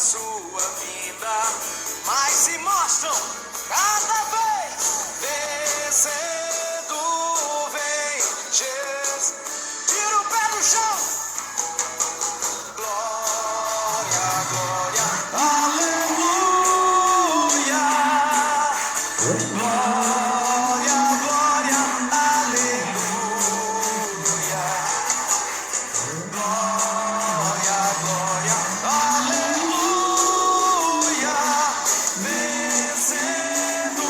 sua vinda, mas se mostram cada vez vencendo. Vem Jesus, tira o pé do chão. Glória, glória, aleluia. Glória, glória, aleluia. Glória, glória, aleluia. Vencendo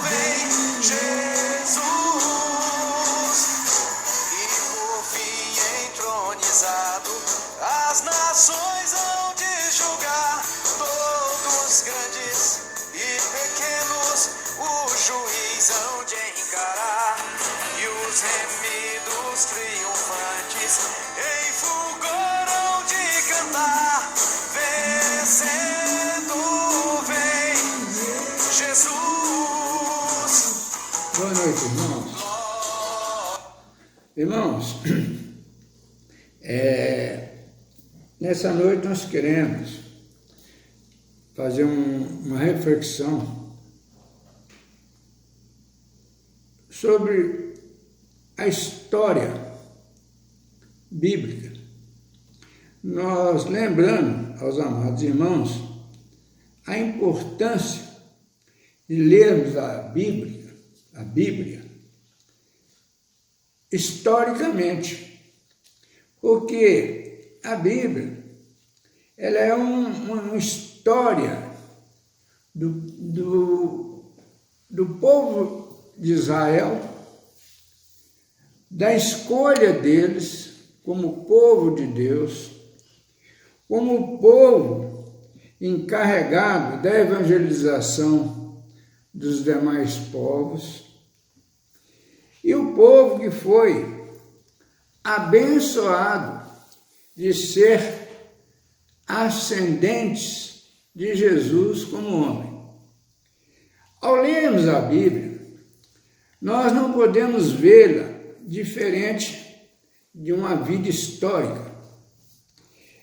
vem Jesus. E por fim entronizado, as nações hão de julgar, todos grandes e pequenos, o juiz hão de encarar, e os remidos triunfantes em fulgor hão de cantar, vencendo vem Jesus. Boa noite, irmãos. Irmãos, nessa noite nós queremos fazer uma reflexão sobre a história bíblica. Nós lembrando aos amados irmãos a importância de lermos a Bíblia, historicamente, porque a Bíblia ela é uma história do povo de Israel, da escolha deles como povo de Deus, como povo encarregado da evangelização dos demais povos, e o povo que foi abençoado de ser ascendentes de Jesus como homem. Ao lermos a Bíblia, nós não podemos vê-la diferente de uma vida histórica.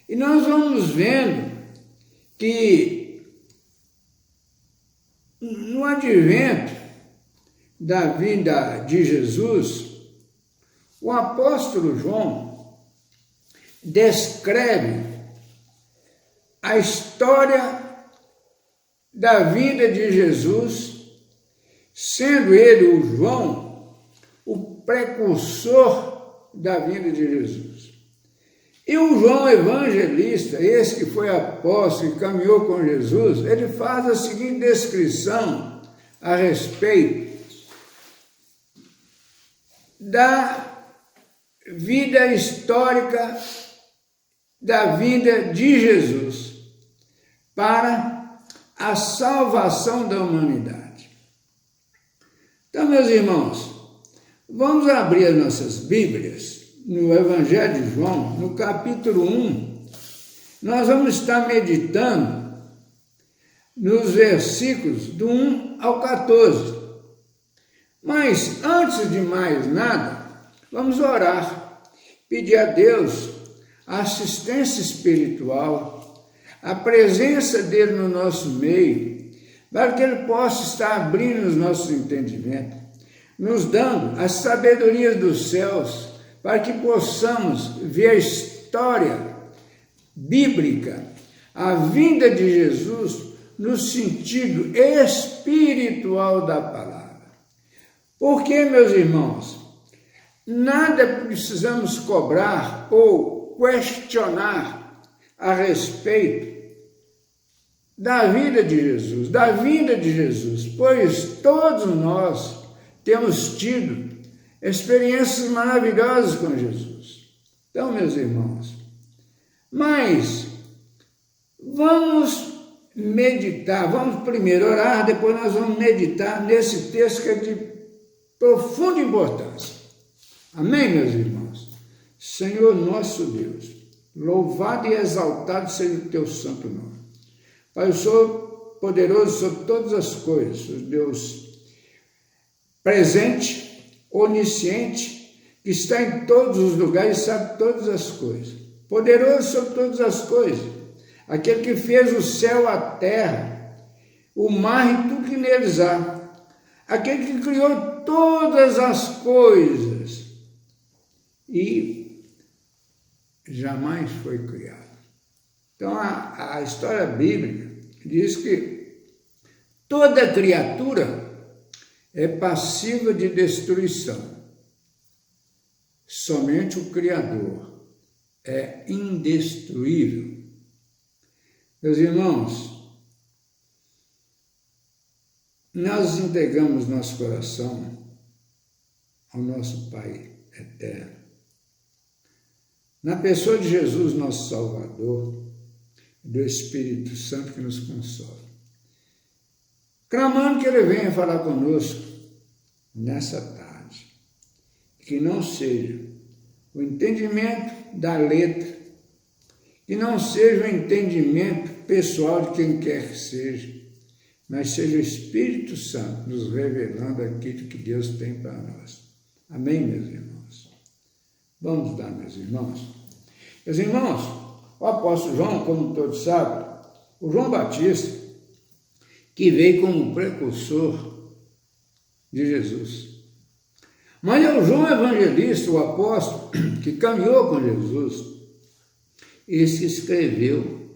E nós vamos vendo que no advento da vinda de Jesus, o apóstolo João descreve a história da vinda de Jesus, sendo ele, o João, o precursor da vinda de Jesus. E o João evangelista, esse que foi apóstolo e caminhou com Jesus, ele faz a seguinte descrição a respeito da vida histórica da vinda de Jesus para a salvação da humanidade. Então, meus irmãos, vamos abrir as nossas Bíblias no Evangelho de João, no capítulo 1. Nós vamos estar meditando nos versículos do 1 ao 14. Mas, antes de mais nada, vamos orar, pedir a Deus a assistência espiritual, a presença dele no nosso meio, para que ele possa estar abrindo os nossos entendimentos, nos dando a sabedoria dos céus, para que possamos ver a história bíblica, a vinda de Jesus, no sentido espiritual da palavra. Porque, meus irmãos, nada precisamos cobrar ou questionar a respeito da vida de Jesus, da vinda de Jesus, pois todos nós temos tido experiências maravilhosas com Jesus. Então, meus irmãos, mas vamos meditar, vamos primeiro orar, depois nós vamos meditar nesse texto que é de profunda importância. Amém, meus irmãos? Senhor nosso Deus, louvado e exaltado seja o teu santo nome. Pai, eu sou poderoso sobre todas as coisas, sou Deus presente, onisciente, que está em todos os lugares e sabe todas as coisas. Poderoso sobre todas as coisas, aquele que fez o céu, a terra, o mar e tudo que neles há, aquele que criou todas as coisas e jamais foi criado. Então a história bíblica diz que toda criatura é passiva de destruição. Somente o Criador é indestruível. Meus irmãos, nós entregamos nosso coração ao nosso Pai eterno. Na pessoa de Jesus, nosso Salvador, do Espírito Santo que nos consola. Clamando que Ele venha falar conosco nessa tarde. Que não seja o entendimento da letra, que não seja o entendimento pessoal de quem quer que seja, mas seja o Espírito Santo nos revelando aquilo que Deus tem para nós. Amém, meus irmãos? Vamos lá, meus irmãos. Meus irmãos, o apóstolo João, como todos sabem, o João Batista, que veio como precursor de Jesus. Mas é o João Evangelista, o apóstolo, que caminhou com Jesus, esse escreveu,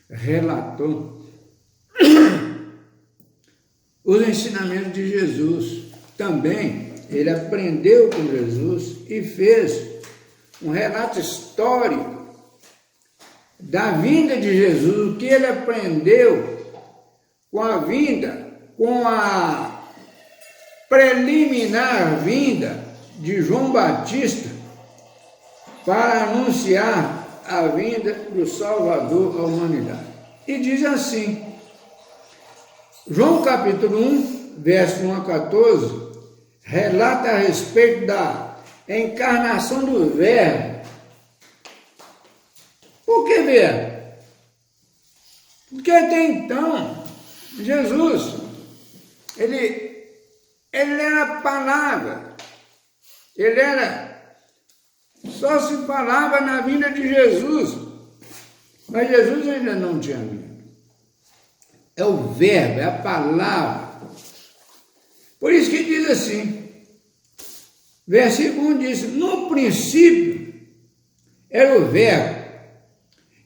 relatou os ensinamentos de Jesus. Também ele aprendeu com Jesus e fez um relato histórico da vinda de Jesus, o que ele aprendeu com a vinda, com a preliminar vinda de João Batista para anunciar a vinda do Salvador à humanidade. E diz assim, João capítulo 1, verso 1 a 14, relata a respeito da encarnação do Verbo. Por que Verbo? Porque até então, Jesus, ele era a palavra, só se falava na vinda de Jesus, mas Jesus ainda não tinha vindo. É o Verbo, é a palavra. Por isso que diz assim, versículo 1 diz, no princípio era o Verbo,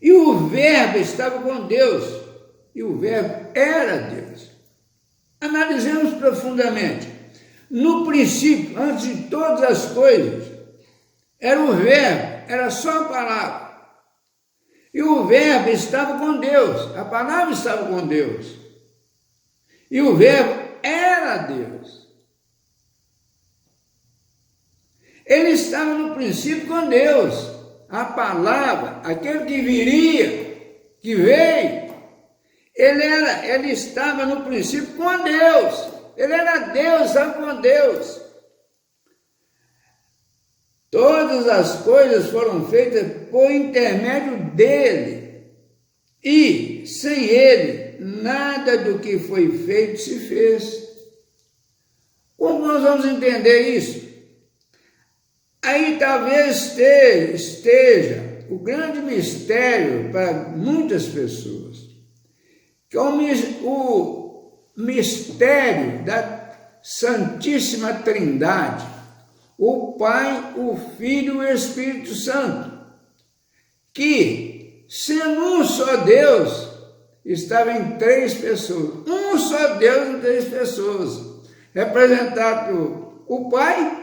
e o Verbo estava com Deus, e o Verbo era Deus. Analisemos profundamente. No princípio, antes de todas as coisas, era o Verbo, era só a palavra. E o Verbo estava com Deus, a palavra estava com Deus. E o Verbo era Deus. Ele estava no princípio com Deus. A palavra, aquele que viria, que veio, ele estava no princípio com Deus. Ele era Deus, estava com Deus. Todas as coisas foram feitas por intermédio dele. E, sem ele, nada do que foi feito se fez. Como nós vamos entender isso? Aí talvez esteja o grande mistério para muitas pessoas, que é o mistério da Santíssima Trindade, o Pai, o Filho e o Espírito Santo, que, sendo um só Deus, estava em três pessoas. Um só Deus em três pessoas, representado por o Pai,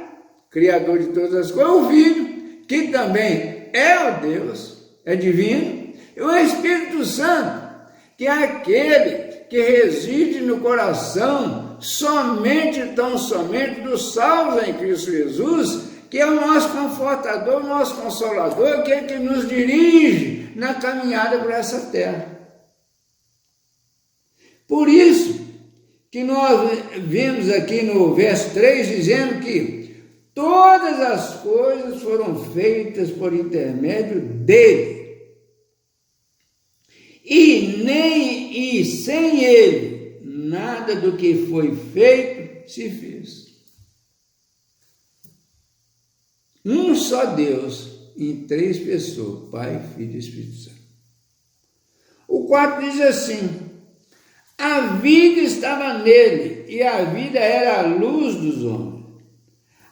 Criador de todas as coisas, o Filho, que também é o Deus, é divino, e o Espírito Santo, que é aquele que reside no coração tão somente dos salvos em Cristo Jesus, que é o nosso confortador, o nosso consolador, aquele que nos dirige na caminhada por essa terra. Por isso que nós vimos aqui no verso 3 dizendo que todas as coisas foram feitas por intermédio dele. E sem ele, nada do que foi feito se fez. Um só Deus em três pessoas, Pai, Filho e Espírito Santo. 4 diz assim: a vida estava nele, e a vida era a luz dos homens.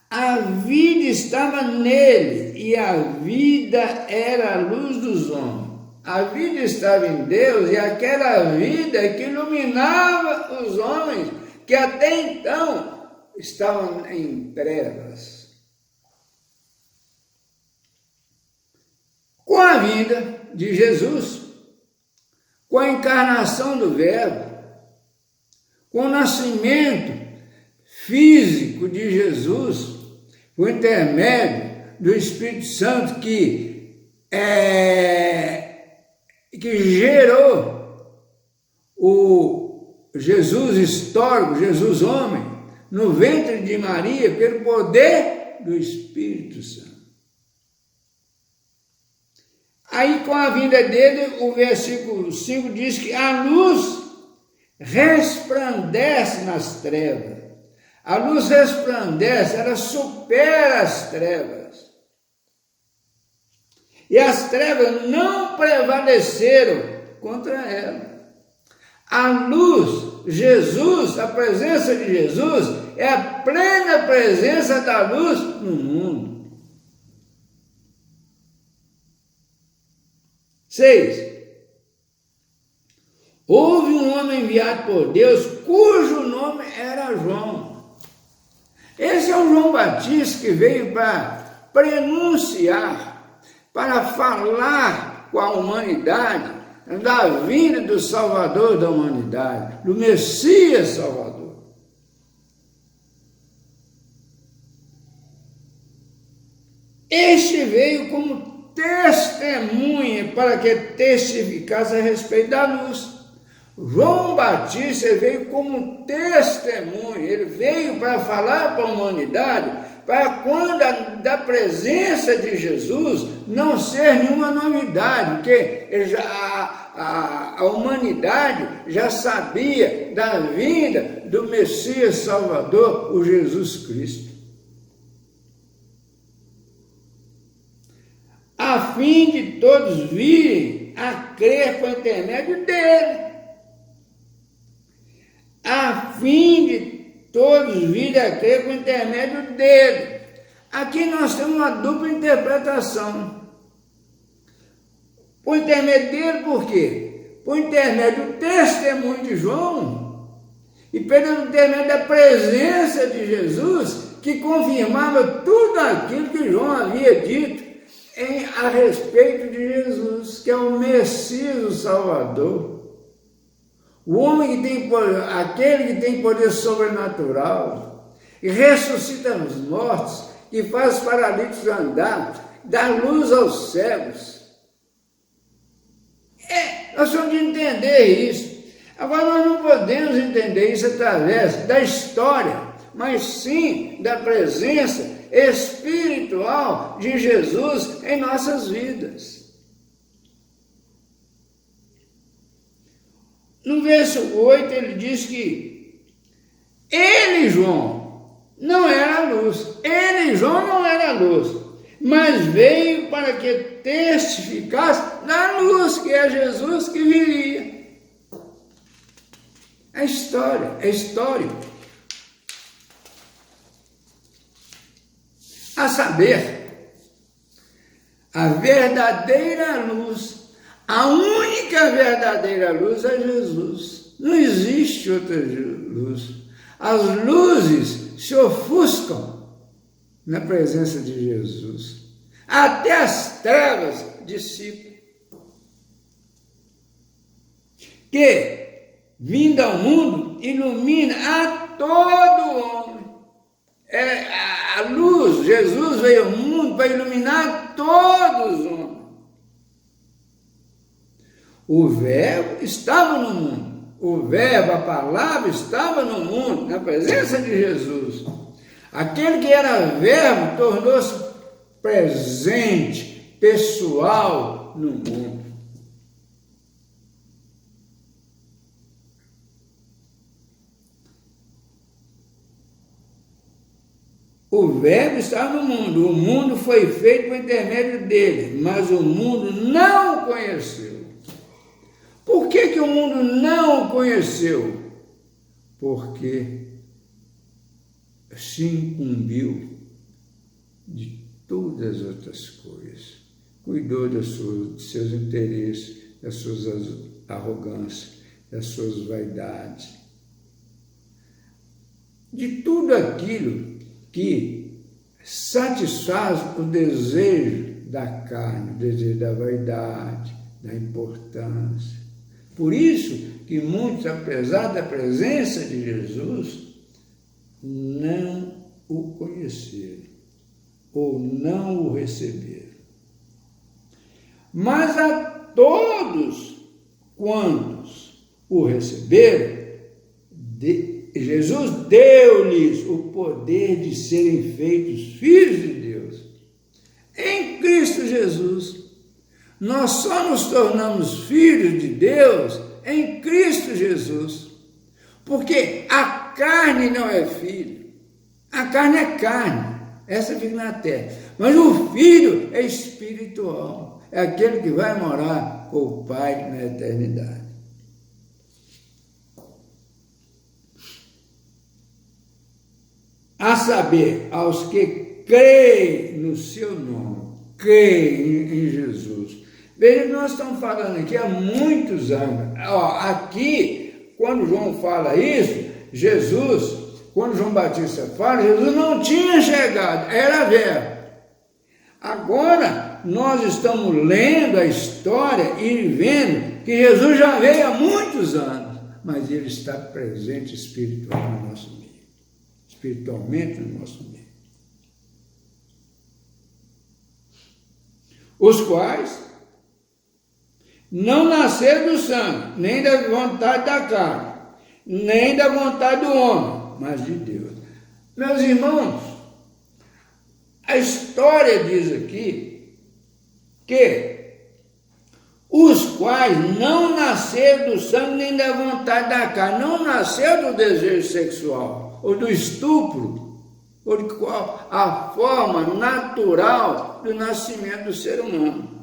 A vida estava nele, e a vida era a luz dos homens. A vida estava em Deus, e aquela vida que iluminava os homens, que até então estavam em trevas. Com a vinda de Jesus, com a encarnação do Verbo, com o nascimento físico de Jesus, o intermédio do Espírito Santo que gerou o Jesus histórico, Jesus homem, no ventre de Maria, pelo poder do Espírito Santo. Aí, com a vinda dele, o versículo 5 diz que a luz resplandece nas trevas. A luz resplandece, ela supera as trevas. E as trevas não prevaleceram contra ela. A luz, Jesus, a presença de Jesus, é a plena presença da luz no mundo. 6. Houve um homem enviado por Deus, cujo nome era João. Esse é o João Batista que veio para prenunciar, para falar com a humanidade da vinda do Salvador da humanidade, do Messias Salvador. Este veio como testemunha para que testificasse a respeito da luz. João Batista veio como testemunha, ele veio para falar para a humanidade, para quando da presença de Jesus não ser nenhuma novidade, porque a humanidade já sabia da vinda do Messias Salvador, o Jesus Cristo. A fim de todos virem a crer por intermédio dele. A fim de todos virem a crer por intermédio dele. Aqui nós temos uma dupla interpretação. Por intermédio dele, por quê? Por intermédio do testemunho de João e pelo intermédio da presença de Jesus, que confirmava tudo aquilo que João havia dito a respeito de Jesus, que é o Messias, o Salvador. O homem que tem poder, aquele que tem poder sobrenatural, e ressuscita os mortos, que faz os paralíticos andar, dá luz aos cegos. Nós temos de entender isso. Agora, nós não podemos entender isso através da história, mas sim da presença espiritual de Jesus em nossas vidas. No verso 8 ele diz que ele, João, não era a luz. Ele, João, não era a luz, mas veio para que testificasse da luz, que é Jesus que viria. É história, é histórico. A saber, a verdadeira luz, a única verdadeira luz é Jesus. Não existe outra luz. As luzes se ofuscam na presença de Jesus. Até as trevas dissipam. Que, vindo ao mundo, ilumina a todo homem. A luz, Jesus veio ao mundo para iluminar todos os homens. O Verbo estava no mundo. O Verbo, a palavra, estava no mundo, na presença de Jesus. Aquele que era Verbo tornou-se presente, pessoal no mundo. O Verbo estava no mundo, o mundo foi feito por intermédio dele, mas o mundo não o conheceu. Por que o mundo não o conheceu? Porque se incumbiu de todas as outras coisas. Cuidou dos seus interesses, das suas arrogâncias, das suas vaidades. De tudo aquilo que satisfaz o desejo da carne, o desejo da vaidade, da importância. Por isso que muitos, apesar da presença de Jesus, não o conheceram ou não o receberam. Mas a todos quantos o receberam, Jesus deu-lhes o poder de serem feitos filhos de Deus. Em Cristo Jesus. Nós só nos tornamos filhos de Deus em Cristo Jesus. Porque a carne não é filho. A carne é carne. Essa fica na terra. Mas o filho é espiritual. É aquele que vai morar com o Pai na eternidade. A saber, aos que creem no seu nome, creem em Jesus. Veja que nós estamos falando aqui há muitos anos. Aqui, quando João fala isso, Jesus, quando João Batista fala, Jesus não tinha chegado, era Verbo. Agora, nós estamos lendo a história e vendo que Jesus já veio há muitos anos, mas ele está presente espiritualmente no nosso meio. Os quais não nasceram do sangue, nem da vontade da carne, nem da vontade do homem, mas de Deus. Meus irmãos, a história diz aqui que os quais não nasceram do sangue nem da vontade da carne, não nasceram do desejo sexual, ou do estupro, ou de qual a forma natural do nascimento do ser humano.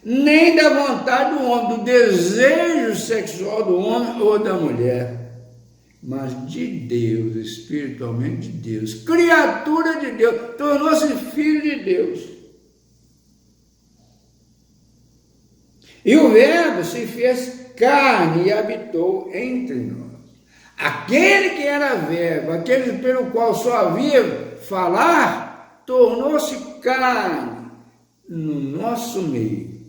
Nem da vontade do homem, do desejo sexual do homem ou da mulher, mas de Deus, espiritualmente de Deus, criatura de Deus, tornou-se filho de Deus. E o Verbo se fez carne e habitou entre nós. Aquele que era Verbo, aquele pelo qual só havia falar, tornou-se carne no nosso meio,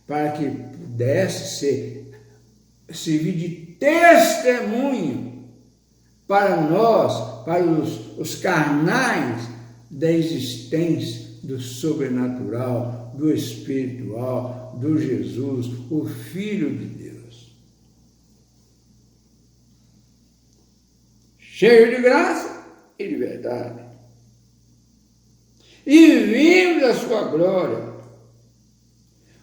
para que pudesse servir de testemunho para nós, para os carnais da existência do sobrenatural, do espiritual, do Jesus, o Filho de Deus. Cheio de graça e de verdade. E vimos a sua glória.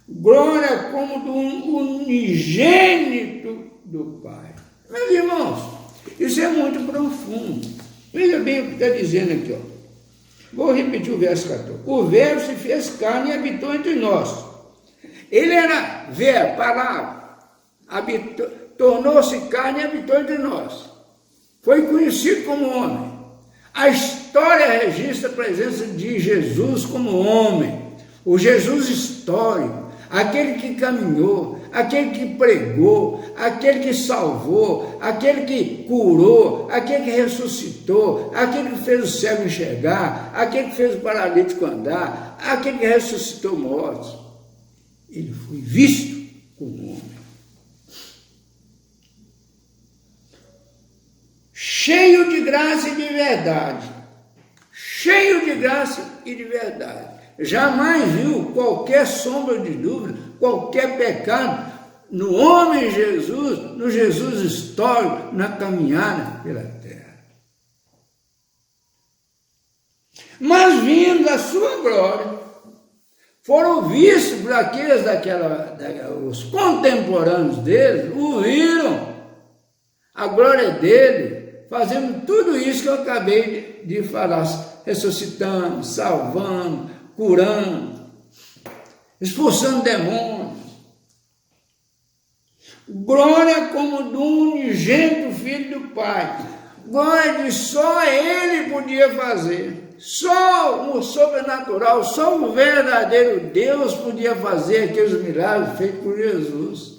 Glória como do unigênito do Pai. Meus irmãos, isso é muito profundo. Veja bem o que está dizendo aqui, ó. Vou repetir o verso 14. O Verbo se fez carne e habitou entre nós. Ele era Verbo, palavra, tornou-se carne e habitou entre nós. Foi conhecido como homem. A história registra a presença de Jesus como homem. O Jesus histórico. Aquele que caminhou, aquele que pregou, aquele que salvou, aquele que curou, aquele que ressuscitou, aquele que fez o cego enxergar, aquele que fez o paralítico andar, aquele que ressuscitou mortos. Ele foi visto como homem. Cheio de graça e de verdade. Cheio de graça e de verdade. Jamais viu qualquer sombra de dúvida, qualquer pecado no homem Jesus, no Jesus histórico, na caminhada pela terra. Mas vindo a sua glória, foram vistos por aqueles os contemporâneos dele, o viram, a glória dele, fazendo tudo isso que eu acabei de falar, ressuscitando, salvando, curando, expulsando demônios. glória como do unigênito Filho do Pai. Glória que só Ele podia fazer. Só o sobrenatural, só o verdadeiro Deus podia fazer aqueles milagres feitos por Jesus.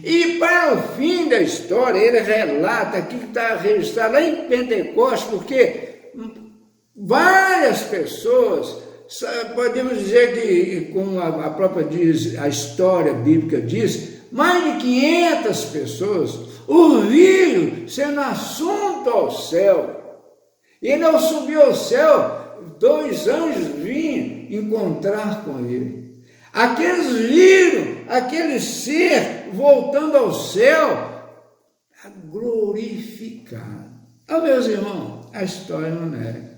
E para o fim da história, ele relata aquilo que está registrado lá em Pentecostes, porque várias pessoas, podemos dizer que, como a própria diz, a história bíblica diz, mais de 500 pessoas ouviram sendo assunto ao céu. E ele, ao subir ao céu, 2 anjos vinham encontrar com ele. Aqueles viram aquele ser voltando ao céu, glorificado. Meus irmãos, a história não nega.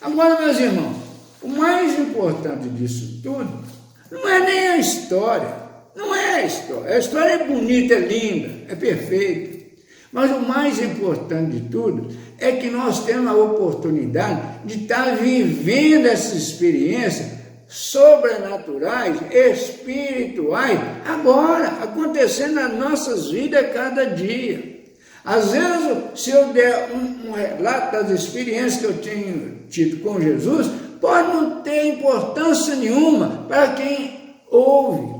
Agora, meus irmãos, o mais importante disso tudo não é nem a história. Não é a história. A história é bonita, é linda, é perfeita. Mas o mais importante de tudo é que nós temos a oportunidade de estar vivendo essa experiência sobrenaturais, espirituais, agora, acontecendo nas nossas vidas cada dia. Às vezes, se eu der um relato das experiências que eu tenho tido com Jesus, pode não ter importância nenhuma para quem ouve,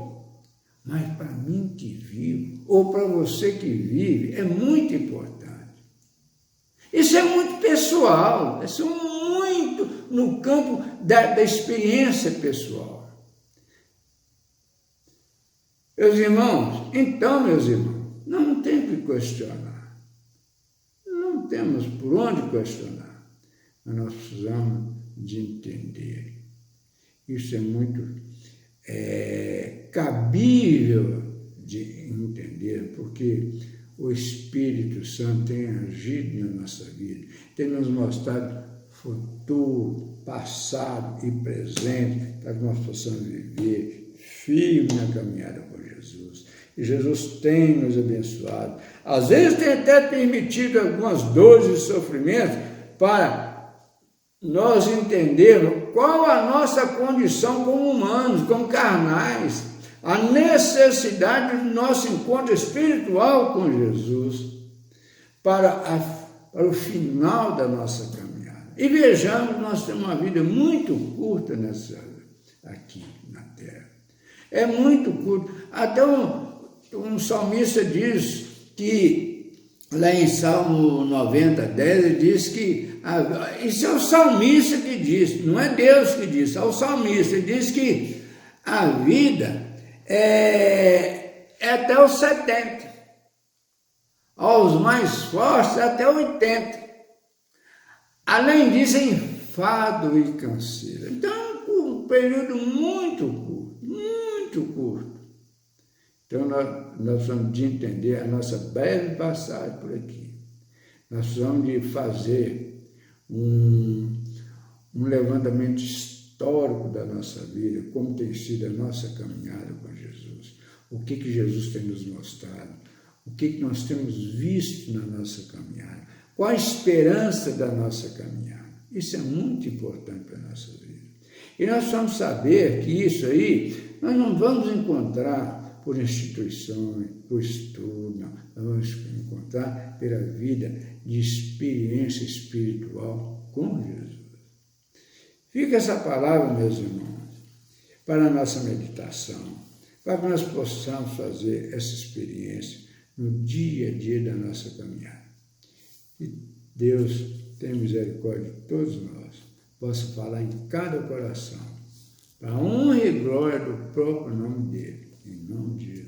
mas para mim que vivo, ou para você que vive, é muito importante. Isso é muito pessoal, isso é muito no campo da experiência pessoal. Meus irmãos, não tem que questionar. Não temos por onde questionar, mas nós precisamos de entender. Isso é muito cabível de entender, porque o Espírito Santo tem agido na nossa vida, tem nos mostrado futuro, passado e presente, para que nós possamos viver firme na caminhada com Jesus. E Jesus tem nos abençoado. Às vezes tem até permitido algumas dores e sofrimentos para nós entendermos qual a nossa condição como humanos, como carnais, a necessidade do nosso encontro espiritual com Jesus para o final da nossa caminhada. E vejamos, nós temos uma vida muito curta aqui na Terra. É muito curto. Até um salmista diz que, lá em Salmo 90, 10, ele diz que, isso é o salmista que diz, não é Deus que diz, é o salmista, ele diz que a vida é até os 70, aos mais fortes até 80. Além disso, é enfado e canseira. Então, um período muito curto. Então, nós precisamos de entender a nossa breve passagem por aqui. Nós precisamos de fazer um levantamento histórico da nossa vida, como tem sido a nossa caminhada com Jesus. O que Jesus tem nos mostrado, o que nós temos visto na nossa caminhada, qual a esperança da nossa caminhada. Isso é muito importante para a nossa vida. E nós precisamos saber que isso aí nós não vamos encontrar por instituições, por estudo, não. Nós vamos encontrar pela vida de experiência espiritual com Jesus. Fica essa palavra, meus irmãos, para a nossa meditação, para que nós possamos fazer essa experiência no dia a dia da nossa caminhada. E Deus tenha misericórdia de todos nós, possa falar em cada coração, para a honra e glória do próprio nome dele, em nome de Jesus.